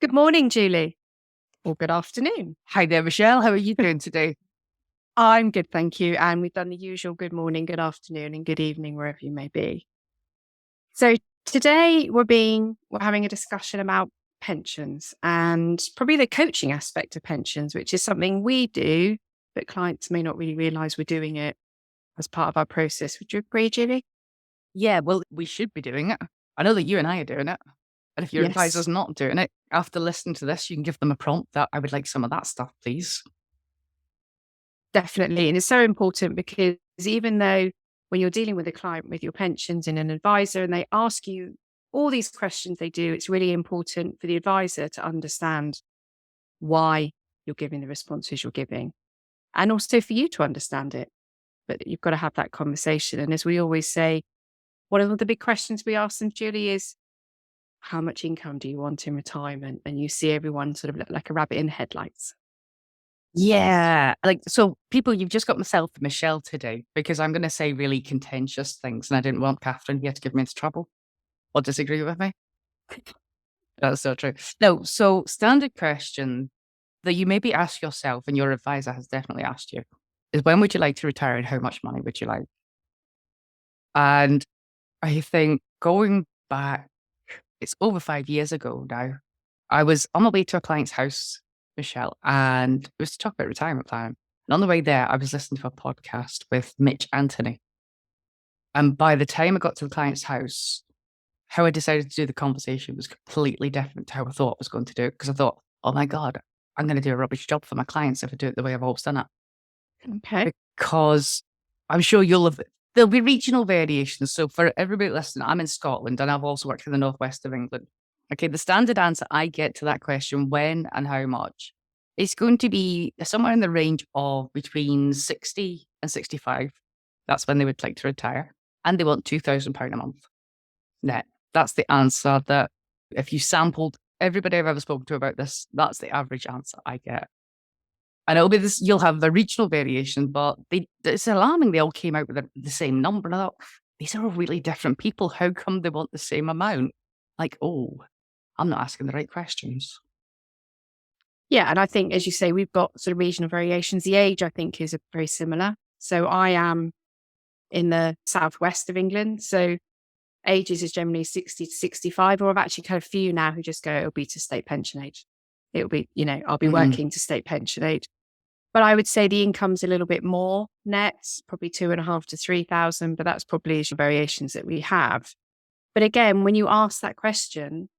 Good morning, Julie. Or good afternoon. Hi there, Michelle. How are you doing today? I'm good, thank you. And we've done the usual good morning, good afternoon, and good evening, wherever you may be. So today we're having a discussion about pensions and probably the coaching aspect of pensions, which is something we do, but clients may not really realize we're doing it as part of our process. Would you agree, Julie? Yeah, well, we should be doing it. I know that you and I are doing it. And if your Yes, advisor's not doing it, after listening to this, you can give them a prompt that I would like some of that stuff, please. definitely. And it's so important because even though when you're dealing with a client with your pensions and an advisor and they ask you all these questions they do, it's really important for the advisor to understand why you're giving the responses you're giving and also for you to understand it. But you've got to have that conversation. And as we always say, one of the big questions we ask them, Julie, is how much income do you want in retirement? And you see everyone sort of look like a rabbit in headlights. Yeah. So people, you've just got myself and Michelle today because I'm going to say really contentious things and I didn't want Catherine here to get me into trouble or disagree with me. That's so true. No, so standard question that you maybe ask yourself and your advisor has definitely asked you is when would you like to retire and how much money would you like? And I think going back, it's over 5 years ago now. I was on my way to a client's house, Michelle, and it was to talk about retirement plan. And on the way there, I was listening to a podcast with Mitch Anthony. And by the time I got to the client's house, how I decided to do the conversation was completely different to how I thought I was going to do it. Because I thought, oh my God, I'm going to do a rubbish job for my clients if I do it the way I've always done it. Okay. Because I'm sure there'll be regional variations. So for everybody listening, I'm in Scotland and I've also worked in the northwest of England. Okay, the standard answer I get to that question, when and how much, is going to be somewhere in the range of between 60 and 65. That's when they would like to retire. And they want £2,000 a month net. That's the answer that if you sampled everybody I've ever spoken to about this, that's the average answer I get. And it'll be this, you'll have the regional variation, but it's alarming they all came out with the same number. And I thought, these are all really different people. How come they want the same amount? Like, oh, I'm not asking the right questions. Yeah. And I think, as you say, we've got sort of regional variations. The age, I think, is very similar. So I am in the southwest of England. So ages is generally 60 to 65, or I've actually had a few now who just go, it'll be to state pension age. It'll be, I'll be Mm. working to state pension age. But I would say the income's a little bit more net, probably 2.5 to 3,000, but that's probably the variations that we have. But again, when you ask that question,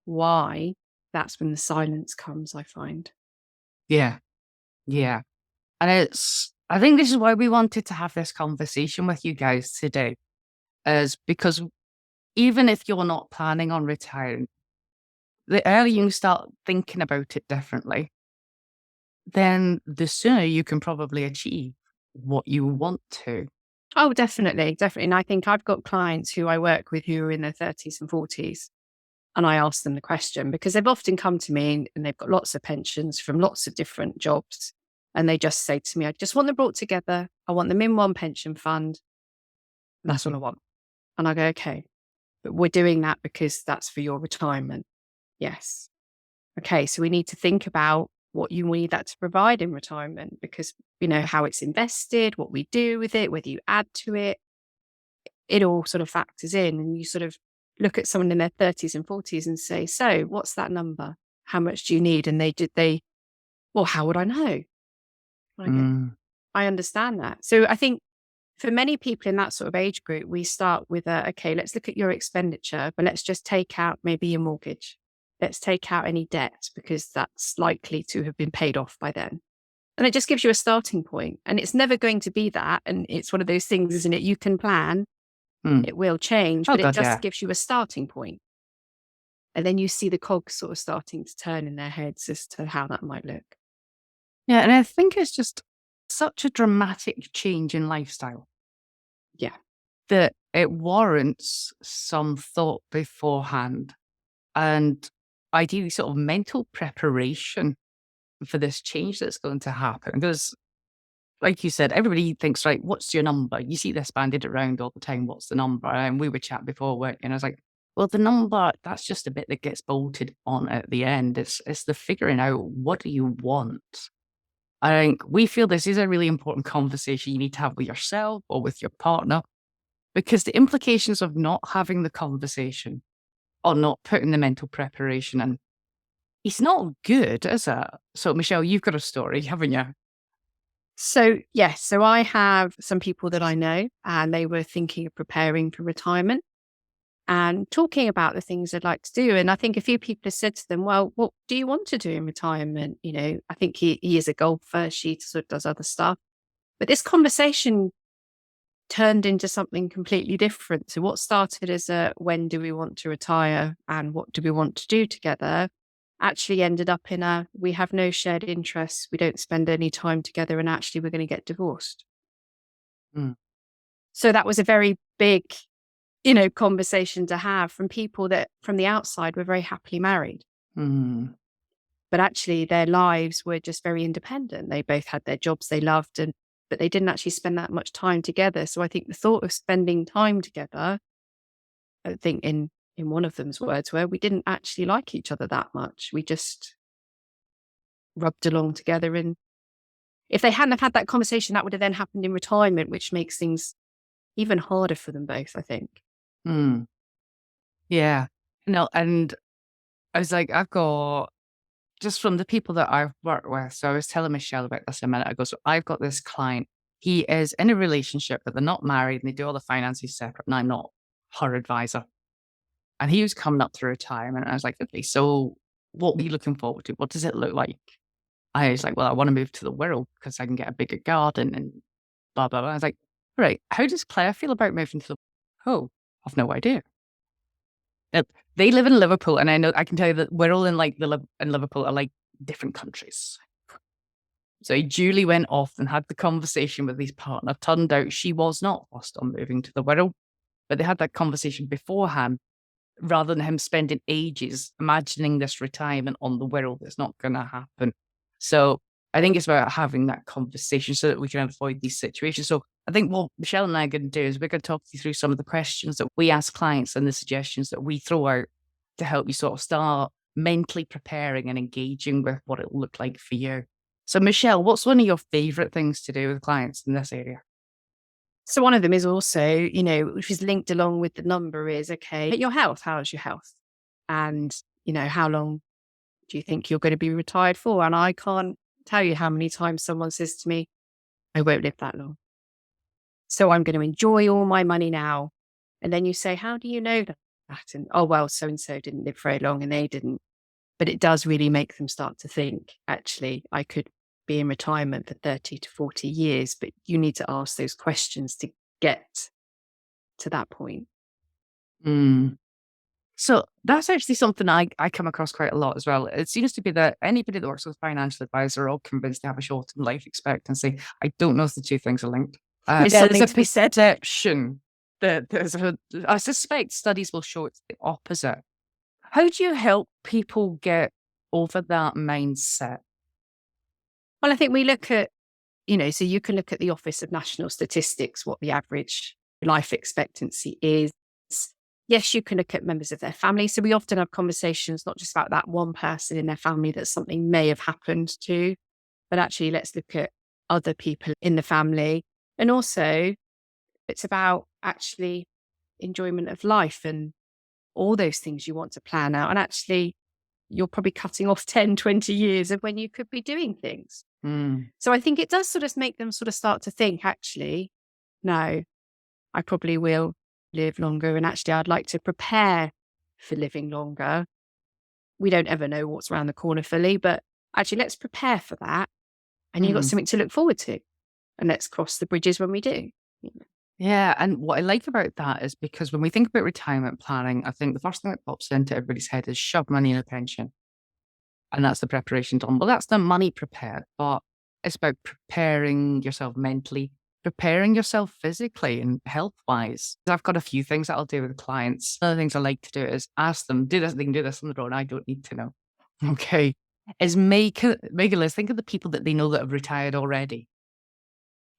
why, that's when the silence comes, I find. Yeah. Yeah. And I think this is why we wanted to have this conversation with you guys today, is because even if you're not planning on retiring, the earlier you start thinking about it differently, then the sooner you can probably achieve what you want to. Oh, definitely, definitely. And I think I've got clients who I work with who are in their 30s and 40s. And I ask them the question because they've often come to me and they've got lots of pensions from lots of different jobs. And they just say to me, I just want them brought together. I want them in one pension fund. That's all I want. And I go, okay, but we're doing that because that's for your retirement. Yes. Okay. So we need to think about what you need that to provide in retirement because, how it's invested, what we do with it, whether you add to it, it all sort of factors in. And you sort of look at someone in their 30s and 40s and say, so what's that number? How much do you need? And well, how would I know? And I go, Mm. I understand that. So I think for many people in that sort of age group, we start with okay, let's look at your expenditure, but let's just take out maybe your mortgage. Let's take out any debt because that's likely to have been paid off by then. And it just gives you a starting point. And it's never going to be that. And it's one of those things, isn't it? You can plan, Mm. it will change, Oh but it God, just yeah. gives you a starting point. And then you see the cogs sort of starting to turn in their heads as to how that might look. Yeah, and I think it's just such a dramatic change in lifestyle Yeah. that it warrants some thought beforehand and ideally sort of mental preparation for this change that's going to happen. Because, like you said, everybody thinks, right, what's your number? You see this bandied around all the time. What's the number? And we were chatting before work, and I was like, Well, the number, that's just a bit that gets bolted on at the end. It's the figuring out, what do you want? I think we feel this is a really important conversation you need to have with yourself or with your partner, because the implications of not having the conversation or not putting the mental preparation in, it's not good, is it? So, Michelle, you've got a story, haven't you? So, yes, so I have some people that I know, and they were thinking of preparing for retirement and talking about the things they'd like to do. And I think a few people have said to them, well, what do you want to do in retirement? I think he is a golfer, she sort of does other stuff. But this conversation turned into something completely different. So what started as a when do we want to retire and what do we want to do together actually ended up in a we have no shared interests, we don't spend any time together, and actually we're going to get divorced. Mm. So that was a very big, conversation to have from people that from the outside were very happily married. Mm. But actually their lives were just very independent. They both had their jobs they loved, but they didn't actually spend that much time together. So I think the thought of spending time together, I think in one of them's words were, we didn't actually like each other that much. We just rubbed along together. And if they hadn't have had that conversation, that would have then happened in retirement, which makes things even harder for them both, I think. Mm. Yeah. No, and I was like, I've got, just from the people that I've worked with. So I was telling Michelle about this a minute ago. So I've got this client. He is in a relationship, but they're not married and they do all the finances separate. And I'm not her advisor. And he was coming up to retirement. And I was like, okay, so what are you looking forward to? What does it look like? I was like, well, I want to move to the Wirral because I can get a bigger garden and blah, blah, blah. I was like, all right, how does Claire feel about moving to the Oh, I've no idea. They live in Liverpool, and I know I can tell you that Wirral and and Liverpool are like different countries. So he duly went off and had the conversation with his partner. Turned out she was not forced on moving to the Wirral, but they had that conversation beforehand, rather than him spending ages imagining this retirement on the Wirral that's not going to happen. So I think it's about having that conversation so that we can avoid these situations. So I think what Michelle and I are going to do is we're going to talk you through some of the questions that we ask clients and the suggestions that we throw out to help you sort of start mentally preparing and engaging with what it will look like for you. So Michelle, what's one of your favorite things to do with clients in this area? So one of them is also, which is linked along with the number is, okay, your health, how's your health? And, how long do you think you're going to be retired for? And I can't tell you how many times someone says to me, I won't live that long. So I'm going to enjoy all my money now. And then you say, how do you know that? And oh, well, so-and-so didn't live very long and they didn't. But it does really make them start to think, actually, I could be in retirement for 30 to 40 years, but you need to ask those questions to get to that point. Mm. So that's actually something I come across quite a lot as well. It seems to be that anybody that works with a financial advisor are all convinced they have a shortened life expectancy. I don't know if the two things are linked. There's There's something a to be said. perception that I suspect studies will show it's the opposite. How do you help people get over that mindset? Well, I think we look at, so you can look at the Office of National Statistics, what the average life expectancy is. Yes, you can look at members of their family. So we often have conversations, not just about that one person in their family that something may have happened to, but actually let's look at other people in the family. And also it's about actually enjoyment of life and all those things you want to plan out. And actually you're probably cutting off 10, 20 years of when you could be doing things. Mm. So I think it does sort of make them sort of start to think, actually, no, I probably will live longer. And actually, I'd like to prepare for living longer. We don't ever know what's around the corner fully, but actually, let's prepare for that. And you've got something to look forward to. And let's cross the bridges when we do. Yeah, and what I like about that is because when we think about retirement planning, I think the first thing that pops into everybody's head is shove money in a pension. And that's the preparation done. Well, that's the money prepared, but it's about preparing yourself mentally, preparing yourself physically and health wise. I've got a few things that I'll do with clients. One of the things I like to do is ask them, do this, they can do this on their own. I don't need to know. Okay. Is make a list. Think of the people that they know that have retired already.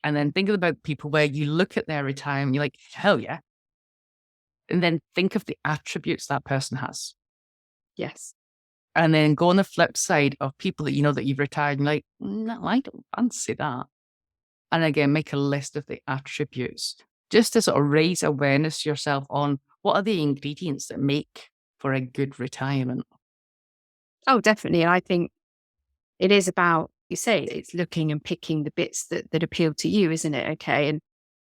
And then think about people where you look at their retirement, you're like, hell yeah. and then think of the attributes that person has. Yes. And then go on the flip side of people that you know that you've retired and like, no, I don't fancy that. And again, make a list of the attributes just to sort of raise awareness to yourself on what are the ingredients that make for a good retirement. Oh, definitely. And I think it is about, you say, it's looking and picking the bits that appeal to you, isn't it? Okay. And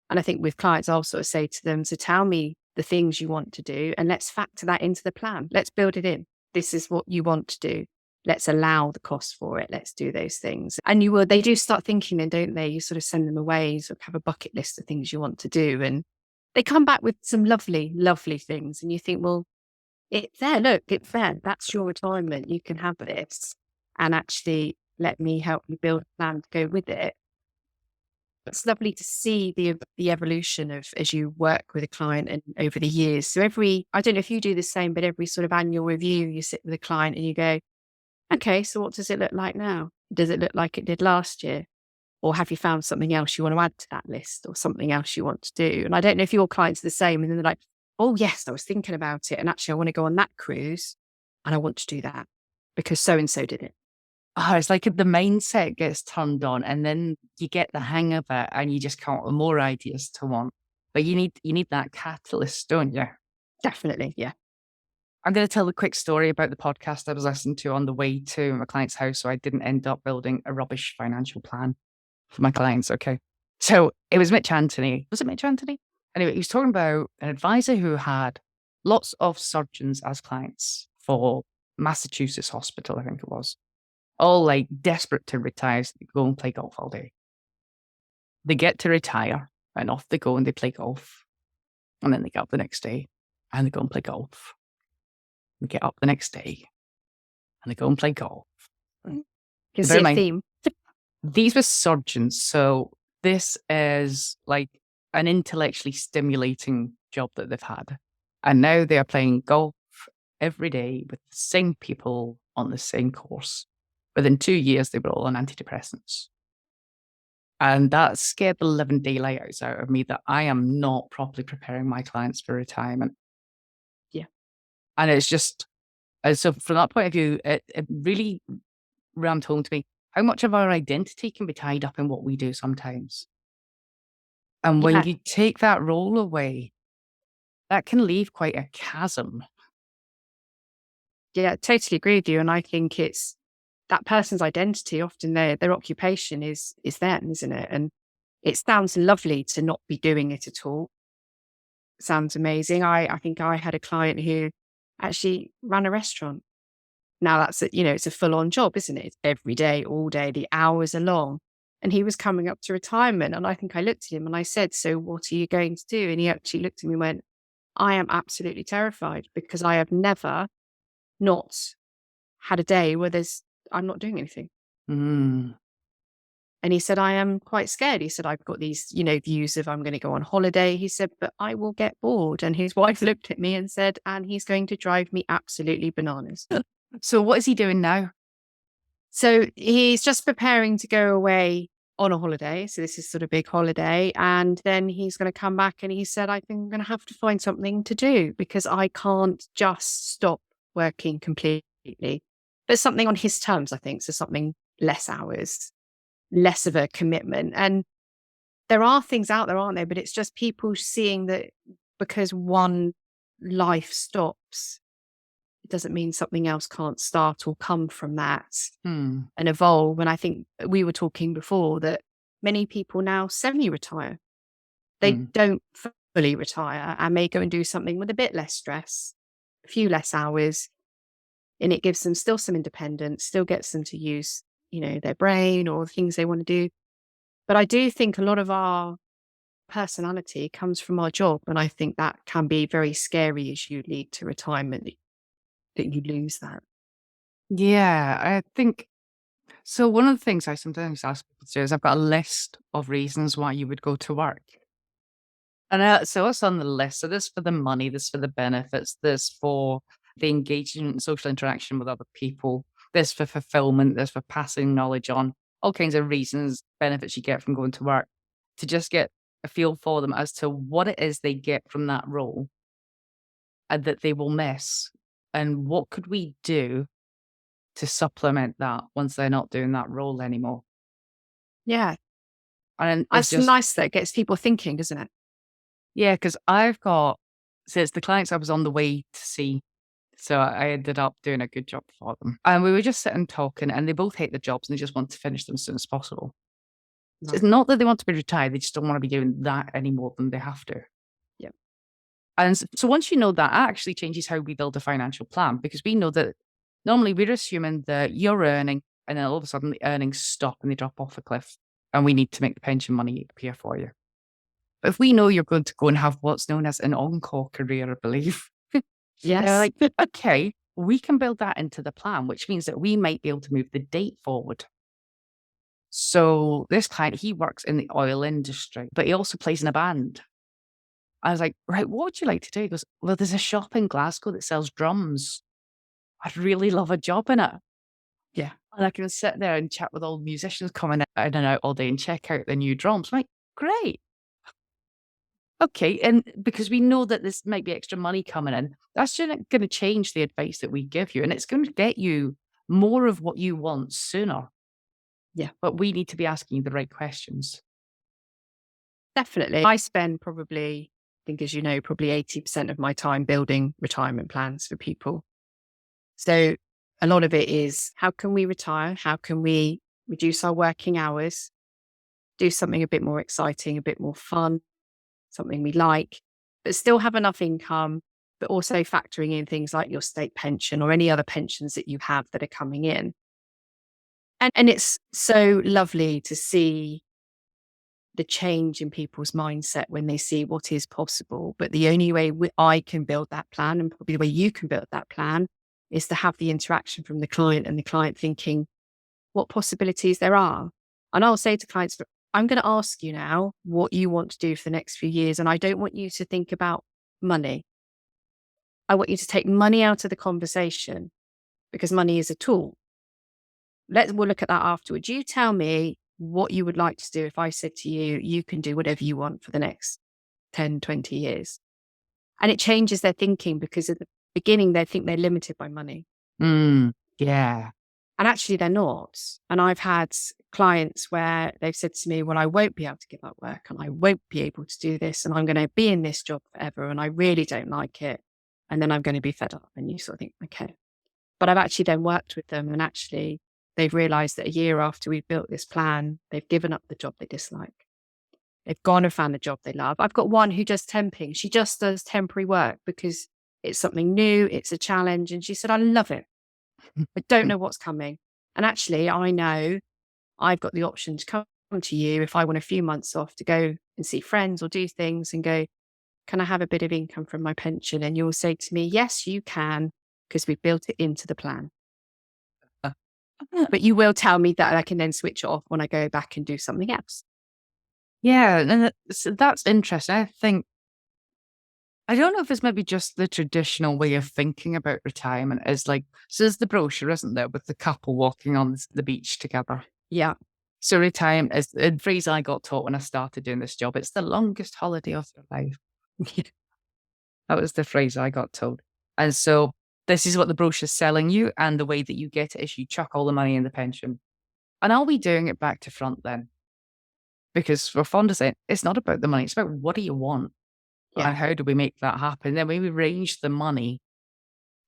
I think with clients, I'll sort of say to them, so tell me the things you want to do and let's factor that into the plan. Let's build it in. This is what you want to do. Let's allow the cost for it. Let's do those things. And they do start thinking then, don't they? You sort of send them away, sort of have a bucket list of things you want to do. And they come back with some lovely, lovely things. And you think, well, it's there. Look, it's there. That's your retirement. You can have this. And actually, let me help you build a plan to go with it. It's lovely to see the evolution of as you work with a client and over the years. So I don't know if you do the same, but every sort of annual review, you sit with a client and you go, okay, so what does it look like now? Does it look like it did last year? Or have you found something else you want to add to that list or something else you want to do? And I don't know if your clients are the same. And then they're like, oh, yes, I was thinking about it. And actually, I want to go on that cruise and I want to do that because so and so did it. Oh, it's like the mindset gets turned on and then you get the hang of it and you just come up with more ideas to want. But you need that catalyst, don't you? Definitely. Yeah. I'm going to tell a quick story about the podcast I was listening to on the way to my client's house. So I didn't end up building a rubbish financial plan for my clients. Okay. So it was Mitch Anthony. Was it Mitch Anthony? Anyway, he was talking about an advisor who had lots of surgeons as clients for Massachusetts Hospital, I think it was, all like desperate to retire. So they go and play golf all day. They get to retire and off they go and they play golf. And then they get up the next day and they go and play golf. They get up the next day and they go and play golf. You can Bear see in a mind, theme. these were surgeons. So this is like an intellectually stimulating job that they've had. And now they are playing golf every day with the same people on the same course. Within 2 years, they were all on antidepressants. And that scared the living daylights out of me that I am not properly preparing my clients for retirement. Yeah. And it's just, so from that point of view, it really rammed home to me how much of our identity can be tied up in what we do sometimes. And when Yeah. you take that role away, that can leave quite a chasm. Yeah, I totally agree with you. And I think it's that person's identity, often their occupation is them, isn't it? And it sounds lovely to not be doing it at all. Sounds amazing. I think I had a client who actually ran a restaurant. Now that's it's a full on job, isn't it? It's every day, all day, the hours are long. And he was coming up to retirement. And I think I looked at him and I said, so what are you going to do? And he actually looked at me and went, I am absolutely terrified because I have never not had a day where I'm not doing anything. Mm. And he said, I am quite scared. He said, I've got these, views of I'm going to go on holiday. He said, but I will get bored. And his wife looked at me and said, and he's going to drive me absolutely bananas. So what is he doing now? So he's just preparing to go away on a holiday. So this is sort of big holiday. And then he's going to come back and he said, I think I'm going to have to find something to do because I can't just stop working completely. But something on his terms, I think. So something less hours, less of a commitment. And there are things out there, aren't there? But it's just people seeing that because one life stops, it doesn't mean something else can't start or come from that and evolve. And I think we were talking before that many people now semi-retire. They don't fully retire and may go and do something with a bit less stress, a few less hours, and it gives them still some independence, still gets them to use, their brain or the things they want to do. But I do think a lot of our personality comes from our job. And I think that can be very scary as you lead to retirement, that you lose that. Yeah, I think so. One of the things I sometimes ask people to do is I've got a list of reasons why you would go to work. And so what's on the list? So this for the money, this for the benefits, this for the engagement and social interaction with other people, this for fulfillment, this for passing knowledge on, all kinds of reasons, benefits you get from going to work, to just get a feel for them as to what it is they get from that role. and that they will miss? And what could we do to supplement that once they're not doing that role anymore? Yeah. And it's It's just, nice that it gets people thinking, doesn't it? yeah, because I've got, so it's the clients I was on the way to see. So I ended up doing a good job for them. And we were just sitting talking, and they both hate their jobs and they just want to finish them as soon as possible. So it's Right. not that they want to be retired, they just don't want to be doing that any more than they have to. Yep. And so once you know that, it actually changes how we build a financial plan, because we know that normally we're assuming that you're earning and then all of a sudden the earnings stop and they drop off a cliff and we need to make the pension money appear for you. But if we know you're going to go and have what's known as an on-call career, I believe, they're Yes. like, okay, we can build that into the plan, which means that we might be able to move the date forward. So this client, he works in the oil industry, but he also plays in a band. I was like, right, what would you like to do? He goes, well, there's a shop in Glasgow that sells drums. I'd really love a job in it. Yeah. And I can sit there and chat with all the musicians coming in and out all day and check out the new drums. I'm like, great. Okay. And because we know that this might be extra money coming in, that's just going to change the advice that we give you. And it's going to get you more of what you want sooner. Yeah. But we need to be asking you the right questions. Definitely. I spend probably, I think, as you know, probably 80% of my time building retirement plans for people. So a lot of it is, how can we retire? How can we reduce our working hours, do something a bit more exciting, a bit more fun, something we like, but still have enough income, but also factoring in things like your state pension or any other pensions that you have that are coming in. And it's so lovely to see the change in people's mindset when they see what is possible. But the only way I can build that plan, and probably the way you can build that plan, is to have the interaction from the client and the client thinking what possibilities there are. And I'll say to clients, I'm going to ask you now what you want to do for the next few years. And I don't want you to think about money. I want you to take money out of the conversation, because money is a tool. We'll look at that afterwards. You tell me what you would like to do if I said to you, you can do whatever you want for the next 10, 20 years. And it changes their thinking, because at the beginning, they think they're limited by money. Yeah. And actually, they're not. And I've had clients where they've said to me, well, I won't be able to give up work and I won't be able to do this. And I'm going to be in this job forever. And I really don't like it. And then I'm going to be fed up. And you sort of think, okay. But I've actually then worked with them, and actually they've realized that a year after we've built this plan, they've given up the job they dislike. They've gone and found a job they love. I've got one who does temping. She just does temporary work because it's something new. It's a challenge. And she said, I love it. I don't know what's coming. And actually, I know I've got the option to come to you if I want a few months off to go and see friends or do things, and go, can I have a bit of income from my pension? And you'll say to me, yes, you can, because we've built it into the plan. But you will tell me that I can then switch it off when I go back and do something else. Yeah. And that's interesting. I don't know if it's maybe just the traditional way of thinking about retirement is like, so there's the brochure, isn't there, with the couple walking on the beach together. Yeah. So retirement is a phrase I got taught when I started doing this job. It's the longest holiday of your life. That was the phrase I got told. And so this is what the brochure's selling you. And the way that you get it is you chuck all the money in the pension. And are we doing it back to front then? Because we're fond of saying, it's not about the money. It's about what do you want? Yeah. And how do we make that happen? Then we arrange the money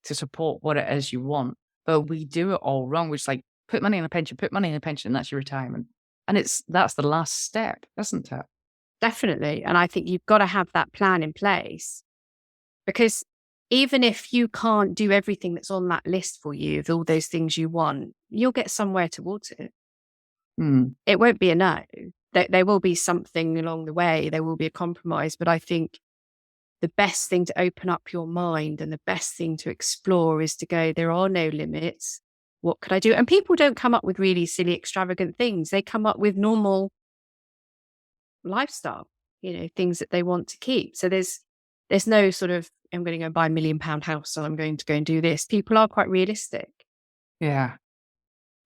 to support what it is you want. But we do it all wrong. We're just like, put money in a pension, and that's your retirement. And that's the last step, isn't it? Definitely. And I think you've got to have that plan in place, because even if you can't do everything that's on that list for you of all those things you want, you'll get somewhere towards it. It won't be a no. There will be something along the way. There will be a compromise. But I think the best thing to open up your mind and the best thing to explore is to go, there are no limits. What could I do? And people don't come up with really silly, extravagant things. They come up with normal lifestyle, things that they want to keep. So there's no sort of, I'm going to go buy £1 million house, so I'm going to go and do this. People are quite realistic. Yeah.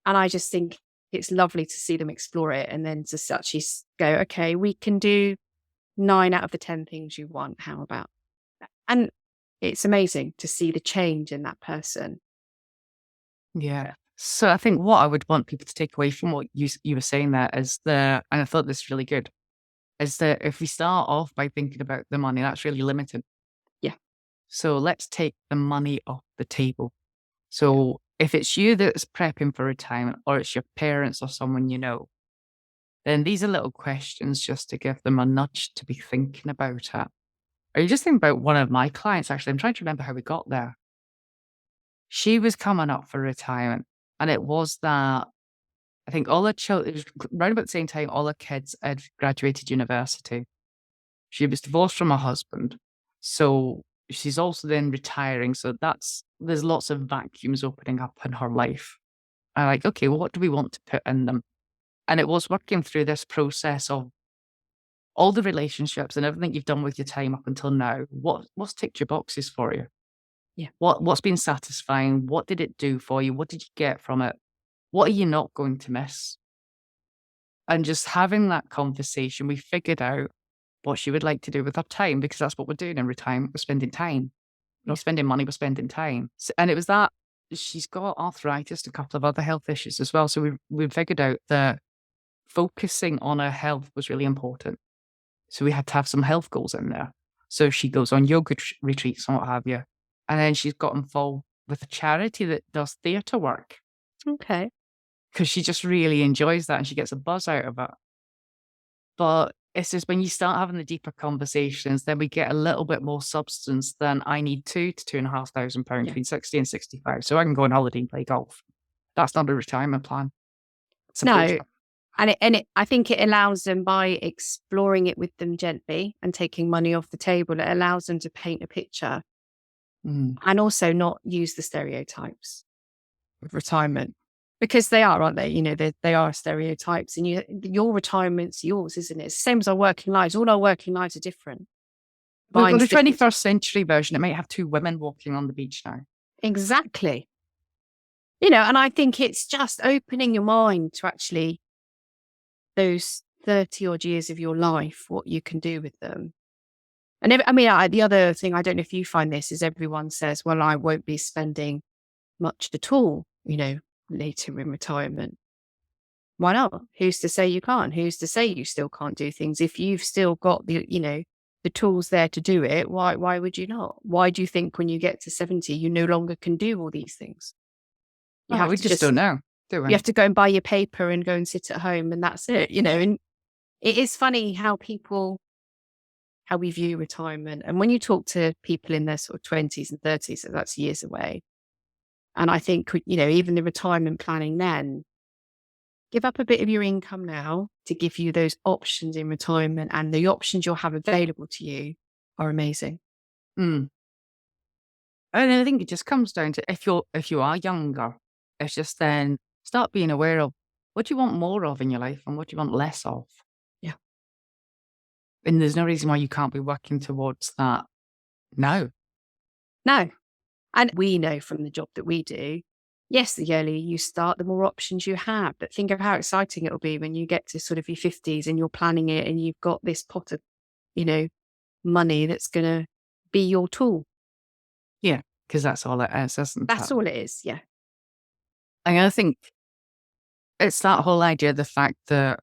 And I just think it's lovely to see them explore it, and then to actually go, okay, we can do 9 out of the 10 things you want. How about that? And It's amazing to see the change in that person. Yeah. So I think what I would want people to take away from what you were saying there is and I thought this is really good, is that if we start off by thinking about the money, that's really limited. Yeah. So let's take the money off the table. Yeah. So if it's you that's prepping for retirement, or it's your parents or someone you know, then these are little questions just to give them a nudge to be thinking about it. Or you just think about one of my clients, actually. I'm trying to remember how we got there. She was coming up for retirement, and it was that I think all her children, it was around about the same time all her kids had graduated university. She was divorced from her husband. So she's also then retiring. So there's lots of vacuums opening up in her life. I'm like, okay, well, what do we want to put in them? And it was working through this process of all the relationships and everything you've done with your time up until now. What's ticked your boxes for you? Yeah. What's been satisfying? What did it do for you? What did you get from it? What are you not going to miss? And just having that conversation, we figured out what she would like to do with her time, because that's what we're doing in retirement. We're spending time. We're Yeah. not spending money, we're spending time. And it was that she's got arthritis and a couple of other health issues as well. So we figured out that focusing on her health was really important. So we had to have some health goals in there. So she goes on yoga retreats and what have you. And then she's got involved with a charity that does theatre work, Okay. because she just really enjoys that and she gets a buzz out of it. But it's just when you start having the deeper conversations, then we get a little bit more substance than I need £2,000 to £2,500 Yeah. between 60 and 65. So I can go on holiday and play golf. That's not a retirement plan. It's a No. pleasure. I think it allows them, by exploring it with them gently and taking money off the table, it allows them to paint a picture Mm. and also not use the stereotypes of retirement, because they are, aren't they? You know, they are stereotypes, and your retirement's yours, isn't it? It's the same as our working lives. All our working lives are different. We've got Mine's the different. 21st century version. It might have two women walking on the beach now. Exactly. You know, and I think it's just opening your mind to actually those 30 odd years of your life, what you can do with them. And the other thing, I don't know if you find this, is everyone says, well, I won't be spending much at all, you know, later in retirement. Why not? Who's to say you can't? Who's to say you still can't do things? If you've still got the tools there to do it, why would you not? Why do you think when you get to 70, you no longer can do all these things? You Oh, have we to just don't know, do you we? have to go and buy your paper and go and sit at home, and that's it, you know. And it is funny how we view retirement. And when you talk to people in their sort of 20s and 30s, so that's years away. And I think, you know, even the retirement planning then, give up a bit of your income now to give you those options in retirement, and the options you'll have available to you are amazing. Mm. And I think it just comes down to if you are younger, it's just then start being aware of what do you want more of in your life and what do you want less of. Yeah. And there's no reason why you can't be working towards that now. No. And we know from the job that we do, yes, the earlier you start, the more options you have. But think of how exciting it'll be when you get to sort of your 50s and you're planning it and you've got this pot of, you know, money that's going to be your tool. Yeah, because that's all it is, isn't That's it? all it is. Yeah. And I think it's that whole idea of the fact that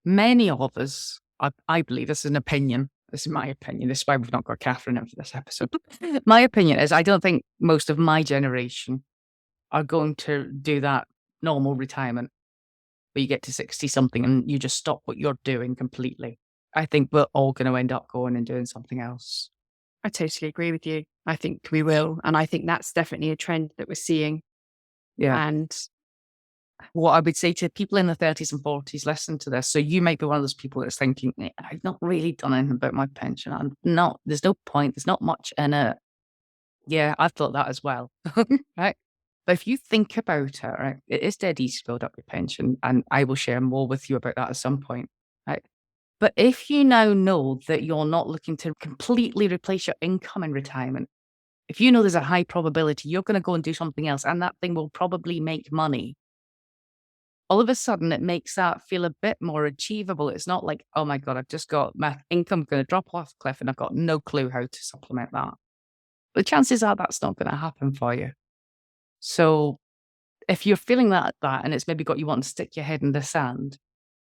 many of us, I believe this is an opinion. This is my opinion. This is why we've not got Catherine in for this episode. My opinion is I don't think most of my generation are going to do that normal retirement where you get to 60 something and you just stop what you're doing completely. I think we're all going to end up going and doing something else. I totally agree with you. I think we will. And I think that's definitely a trend that we're seeing. Yeah. And What I would say to people in the 30s and 40s, listen to this. So you might be one of those people that's thinking, I've not really done anything about my pension. There's no point. There's not much in it. Yeah, I've thought that as well. Right. But if you think about it, right, it is dead easy to build up your pension. And I will share more with you about that at some point. Right. But if you now know that you're not looking to completely replace your income in retirement, if you know there's a high probability you're going to go and do something else and that thing will probably make money, all of a sudden it makes that feel a bit more achievable. It's not like, oh my God, I've just got my income going to drop off a cliff and I've got no clue how to supplement that. the chances are that's not going to happen for you. So if you're feeling that and it's maybe got you wanting to stick your head in the sand,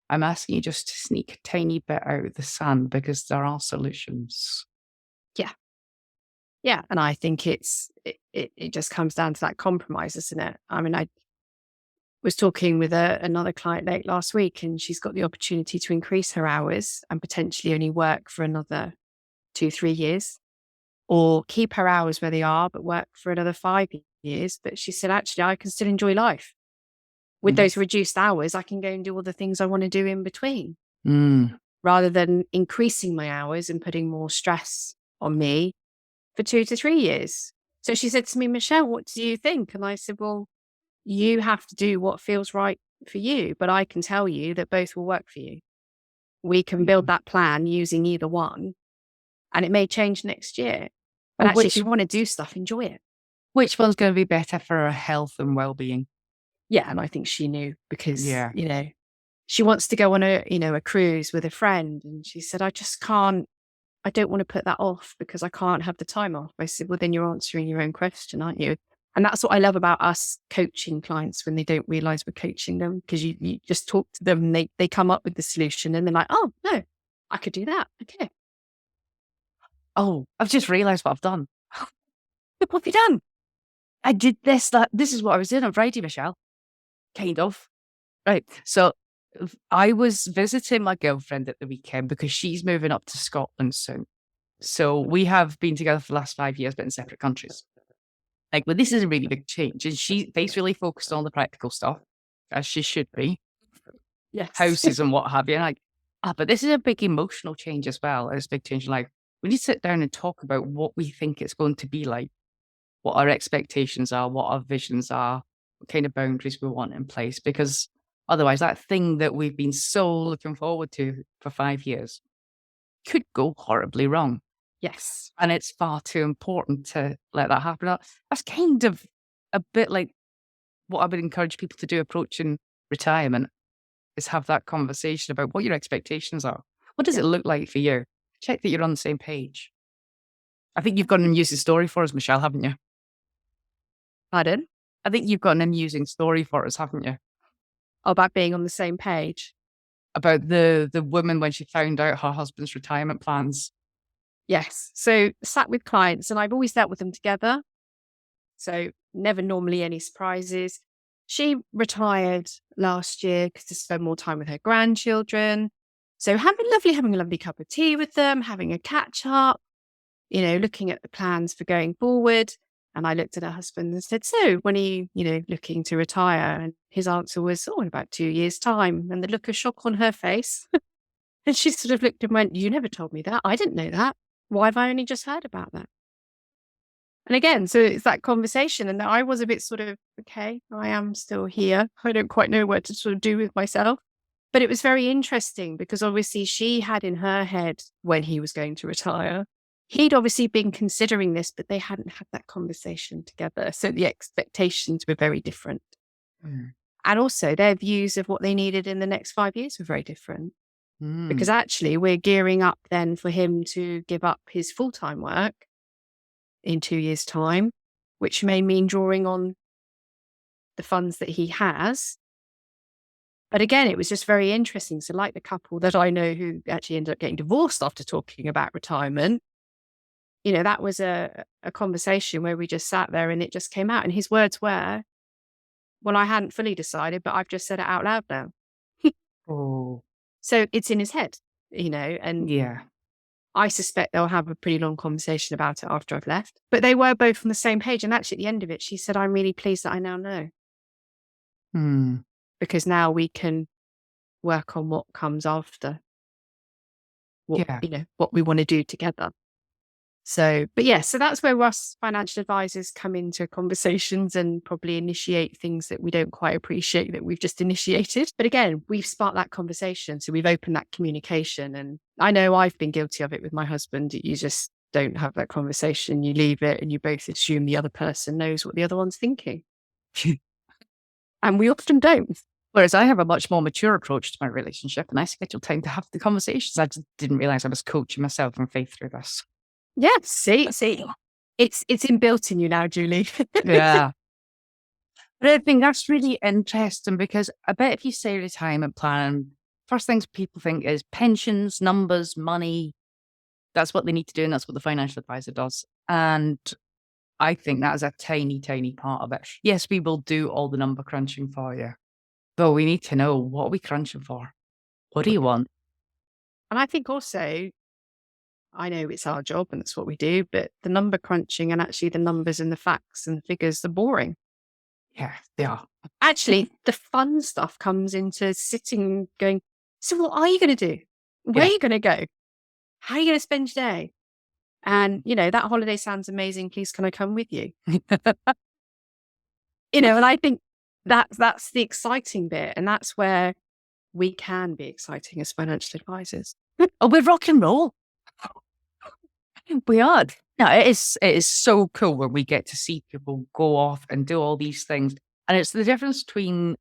I'm asking you just to sneak a tiny bit out of the sand because there are solutions. Yeah. Yeah. And I think it just comes down to that compromise, isn't it? I mean, I was talking with another client late last week, and she's got the opportunity to increase her hours and potentially only work for another 2-3 years, or keep her hours where they are, but work for another 5 years. But she said, actually, I can still enjoy life. With Mhm. those reduced hours, I can go and do all the things I want to do in between, Mm. rather than increasing my hours and putting more stress on me for 2 to 3 years. So she said to me, Michelle, what do you think? And I said, well, you have to do what feels right for you, but I can tell you that both will work for you. We can build that plan using either one, and it may change next year. But Well, actually, if you want to do stuff, enjoy it. which one's going to be better for our health and well-being? Yeah. And I think she knew because, Yeah. she wants to go on a cruise with a friend. And she said, I don't want to put that off because I can't have the time off. I said, well, then you're answering your own question, aren't you? And that's what I love about us coaching clients when they don't realize we're coaching them, because you just talk to them and they come up with the solution and they're like, oh, no, I could do that. Okay. Oh, I've just realized what I've done. Look, what have you done? I did this, this is what I was doing on Friday, Michelle. Kind of. Right. So I was visiting my girlfriend at the weekend because she's moving up to Scotland soon. So we have been together for the last 5 years, but in separate countries. But this is a really big change. And she's really focused on the practical stuff, as she should be, Yes. houses and what have you. And but this is a big emotional change as well. It's a big change in life. We need to sit down and talk about what we think it's going to be like, what our expectations are, what our visions are, what kind of boundaries we want in place. Because otherwise, that thing that we've been so looking forward to for 5 years could go horribly wrong. Yes. And it's far too important to let that happen. That's kind of a bit like what I would encourage people to do approaching retirement, is have that conversation about what your expectations are. What does Yeah. it look like for you? Check that you're on the same page. I think you've got an amusing story for us, Michelle, haven't you? Pardon? I think you've got an amusing story for us, haven't you? About being on the same page. About the woman when she found out her husband's retirement plans. Yes. So sat with clients, and I've always dealt with them together. So never normally any surprises. She retired last year because to spend more time with her grandchildren. So having a lovely cup of tea with them, having a catch up, looking at the plans for going forward. And I looked at her husband and said, so when are you, looking to retire? And his answer was, oh, in about 2 years' time. And the look of shock on her face. And she sort of looked and went, you never told me that. I didn't know that. Why have I only just heard about that? And again, so it's that conversation. And I was a bit sort of, okay, I am still here. I don't quite know what to sort of do with myself. But it was very interesting because obviously she had in her head when he was going to retire, he'd obviously been considering this, but they hadn't had that conversation together. So the expectations were very different. Mm. And also their views of what they needed in the next 5 years were very different. Because actually we're gearing up then for him to give up his full-time work in 2 years' time, which may mean drawing on the funds that he has. But again, it was just very interesting. So like the couple that I know who actually ended up getting divorced after talking about retirement, that was a conversation where we just sat there and it just came out. And his words were, well, I hadn't fully decided, but I've just said it out loud now. Oh, So it's in his head, and yeah. I suspect they'll have a pretty long conversation about it after I've left. But they were both on the same page. And actually at the end of it, she said, I'm really pleased that I now know. Because now we can work on what comes after, Yeah. what we want to do together. So, but yeah, so that's where us financial advisors come into conversations and probably initiate things that we don't quite appreciate that we've just initiated. But again, we've sparked that conversation. So we've opened that communication. And I know I've been guilty of it with my husband. You just don't have that conversation. You leave it and you both assume the other person knows what the other one's thinking. And we often don't. Whereas I have a much more mature approach to my relationship and I schedule time to have the conversations. I just didn't realize I was coaching myself and Faith through this. Yeah, see, It's inbuilt in you now, Julie. Yeah. But I think that's really interesting because I bet if you say retirement plan, first things people think is pensions, numbers, money. That's what they need to do, and that's what the financial advisor does. And I think that is a tiny, tiny part of it. Yes, we will do all the number crunching for you, but we need to know, what are we crunching for? What do you want? And I think also, I know it's our job and it's what we do, but the number crunching and actually the numbers and the facts and the figures are boring. Yeah, they are. Actually, the fun stuff comes into sitting going, so what are you going to do? Where are Yeah. you going to go? How are you going to spend your day? And, that holiday sounds amazing. Please, can I come with you? And I think that's the exciting bit. And that's where we can be exciting as financial advisors. Oh, we're rock and roll. We are. No, it is so cool when we get to see people go off and do all these things. And it's the difference between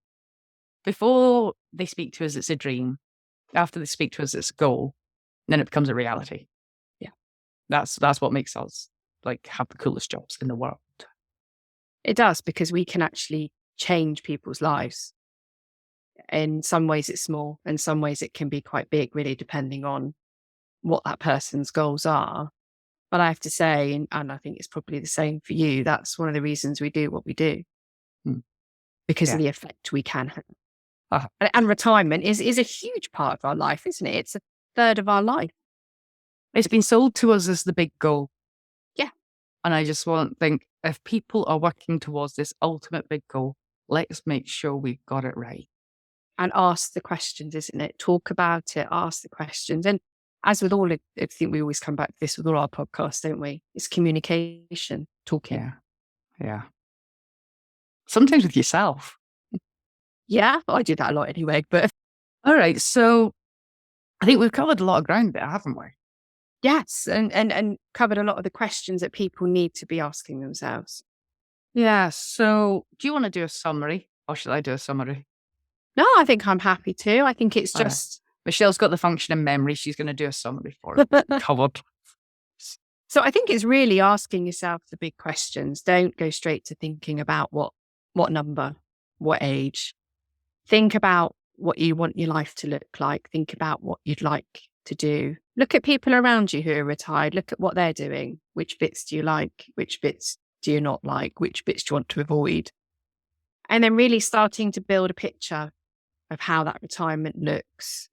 before they speak to us, it's a dream. After they speak to us, it's a goal. Then it becomes a reality. Yeah. That's what makes us have the coolest jobs in the world. It does, because we can actually change people's lives. In some ways it's small, in some ways it can be quite big, really depending on what that person's goals are. But I have to say, and I think it's probably the same for you, that's one of the reasons we do what we do, because Yeah. of the effect we can have. Uh, And retirement is a huge part of our life, isn't it? It's a third of our life. It's been sold to us as the big goal. Yeah. And I just think if people are working towards this ultimate big goal, let's make sure we've got it right. And ask the questions, isn't it? Talk about it, ask the questions. And as with all, I think we always come back to this with all our podcasts, don't we? It's communication, talking. Yeah. Yeah. Sometimes with yourself. Yeah, I do that a lot anyway. But All right. So I think we've covered a lot of ground there, haven't we? yes, and covered a lot of the questions that people need to be asking themselves. Yeah. So do you want to do a summary, or should I do a summary? No, I think I'm happy to. I think it's All right. just Michelle's got the function in memory. She's going to do a summary for it. Covered. So I think it's really asking yourself the big questions. Don't go straight to thinking about what number, what age. Think about what you want your life to look like. Think about what you'd like to do. Look at people around you who are retired. Look at what they're doing. Which bits do you like? Which bits do you not like? Which bits do you want to avoid? And then really starting to build a picture of how that retirement looks.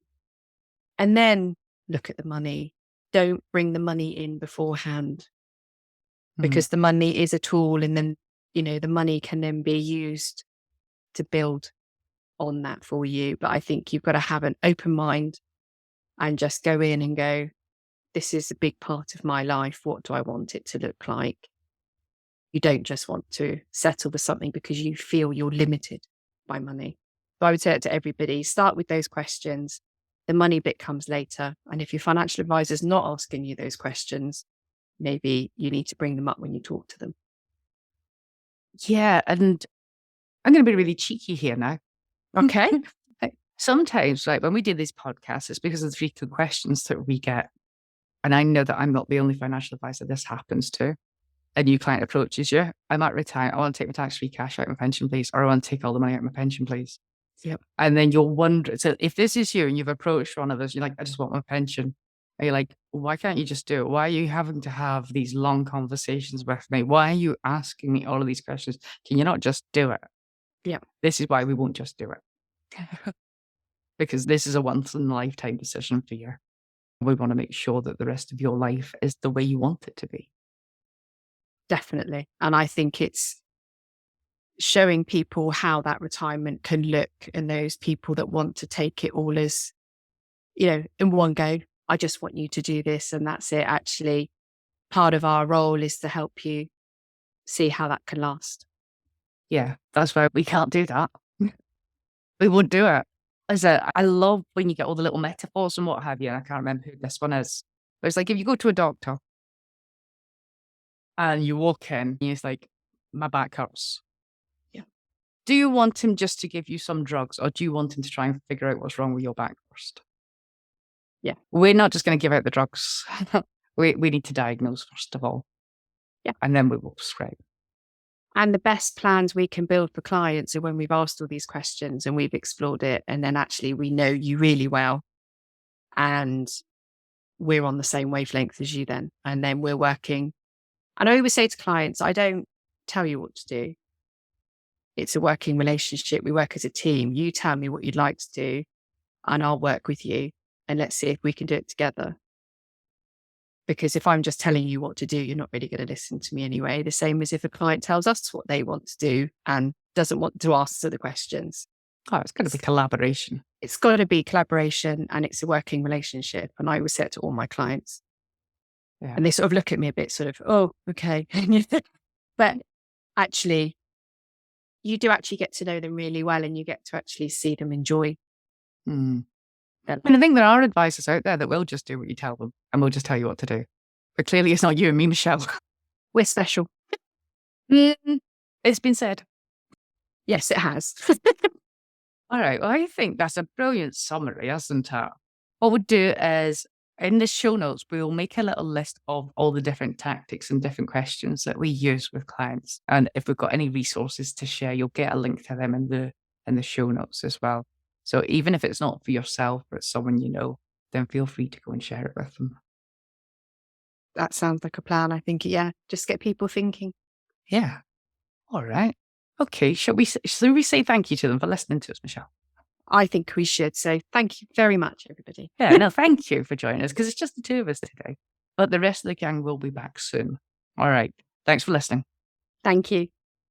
And then look at the money. Don't bring the money in beforehand, because the money is a tool, and then, the money can then be used to build on that for you. But I think you've got to have an open mind and just go in and go, this is a big part of my life. What do I want it to look like? You don't just want to settle for something because you feel you're limited by money. So I would say it to everybody, start with those questions. The money bit comes later. And if your financial advisor is not asking you those questions, maybe you need to bring them up when you talk to them. Yeah. And I'm going to be really cheeky here now. Okay. Sometimes, when we do these podcasts, it's because of the frequent questions that we get. And I know that I'm not the only financial advisor this happens to. A new client approaches you. I'm at retirement. I want to take my tax-free cash out of my pension, please. Or I want to take all the money out of my pension, please. Yep. And then you'll wonder, so if this is you and you've approached one of us, you're like, I just want my pension. And you're like, why can't you just do it? Why are you having to have these long conversations with me? Why are you asking me all of these questions? Can you not just do it? Yeah. This is why we won't just do it. Because this is a once in a lifetime decision for you. We want to make sure that the rest of your life is the way you want it to be. Definitely. And I think it's showing people how that retirement can look, and those people that want to take it all as, in one go. I just want you to do this and that's it. Actually, part of our role is to help you see how that can last. Yeah, that's why we can't do that. We won't do it. I love when you get all the little metaphors and what have you, and I can't remember who this one is. But it's like if you go to a doctor and you walk in and he's like, my back hurts. Yeah. Do you want him just to give you some drugs, or do you want him to try and figure out what's wrong with your back first? Yeah. We're not just going to give out the drugs. We need to diagnose first of all. Yeah. And then we will prescribe. And the best plans we can build for clients are when we've asked all these questions and we've explored it. And then actually we know you really well. And we're on the same wavelength as you then. And then we're working. And I always say to clients, I don't tell you what to do. It's a working relationship. We work as a team. You tell me what you'd like to do and I'll work with you. And let's see if we can do it together. Because if I'm just telling you what to do, you're not really going to listen to me anyway. The same as if a client tells us what they want to do and doesn't want to ask the questions. Oh, it's got to be collaboration. It's got to be collaboration and it's a working relationship. And I always say it to all my clients. Yeah. And they sort of look at me a bit sort of, oh, okay. But actually, you do actually get to know them really well and you get to actually see them enjoy. I mean, I think there are advisors out there that will just do what you tell them and will just tell you what to do. But clearly it's not you and me, Michelle. We're special. It's been said. Yes, it has. All right. Well, I think that's a brilliant summary, isn't it? What we'll do is in the show notes, we'll make a little list of all the different tactics and different questions that we use with clients. And if we've got any resources to share, you'll get a link to them in the show notes as well. So even if it's not for yourself or it's someone you know, then feel free to go and share it with them. That sounds like a plan. I think, yeah, just get people thinking. Yeah. All right. Okay. Should we say thank you to them for listening to us, Michelle? I think we should. So thank you very much, everybody. Yeah, no, thank you for joining us because it's just the two of us today. But the rest of the gang will be back soon. All right. Thanks for listening. Thank you.